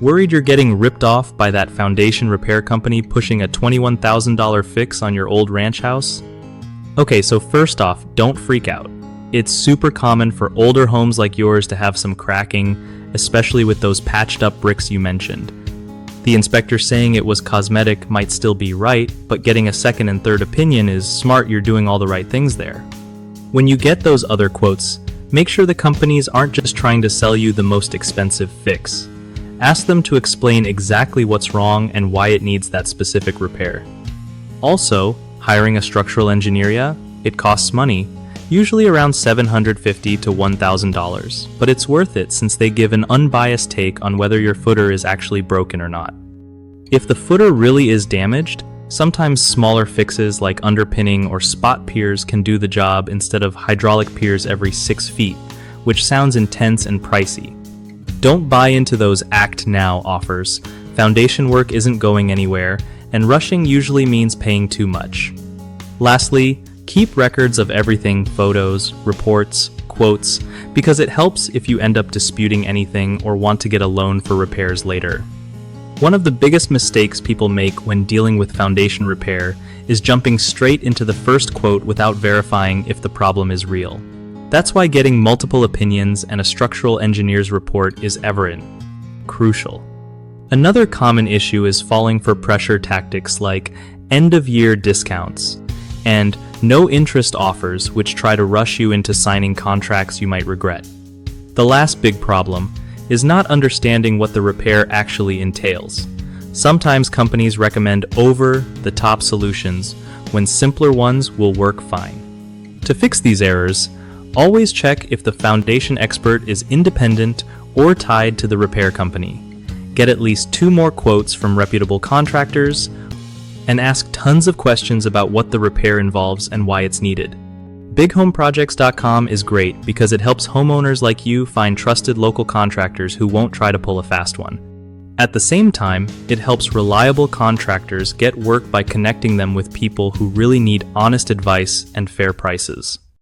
Worried you're getting ripped off by that foundation repair company pushing a $21,000 fix on your old ranch house? Okay, so first off, don't freak out. It's super common for older homes like yours to have some cracking, especially with those patched up bricks you mentioned. The inspector saying it was cosmetic might still be right, but getting a second and third opinion is smart. You're doing all the right things there. When you get those other quotes, make sure the companies aren't just trying to sell you the most expensive fix. Ask them to explain exactly what's wrong and why it needs that specific repair. Also, hiring a structural engineer, it costs money, usually around $750 to $1,000, but it's worth it since they give an unbiased take on whether your footer is actually broken or not. If the footer really is damaged, sometimes smaller fixes like underpinning or spot piers can do the job instead of hydraulic piers every 6 feet, which sounds intense and pricey. Don't buy into those act now offers. Foundation work isn't going anywhere, and rushing usually means paying too much. Lastly, keep records of everything: photos, reports, quotes, because it helps if you end up disputing anything or want to get a loan for repairs later. One of the biggest mistakes people make when dealing with foundation repair is jumping straight into the first quote without verifying if the problem is real. That's why getting multiple opinions and a structural engineer's report is crucial. Another common issue is falling for pressure tactics like end-of-year discounts and no-interest offers, which try to rush you into signing contracts you might regret. The last big problem is not understanding what the repair actually entails. Sometimes companies recommend over-the-top solutions when simpler ones will work fine. To fix these errors, always check if the foundation expert is independent or tied to the repair company. Get at least 2 more quotes from reputable contractors, and ask tons of questions about what the repair involves and why it's needed. BigHomeProjects.com is great because it helps homeowners like you find trusted local contractors who won't try to pull a fast one. At the same time, it helps reliable contractors get work by connecting them with people who really need honest advice and fair prices.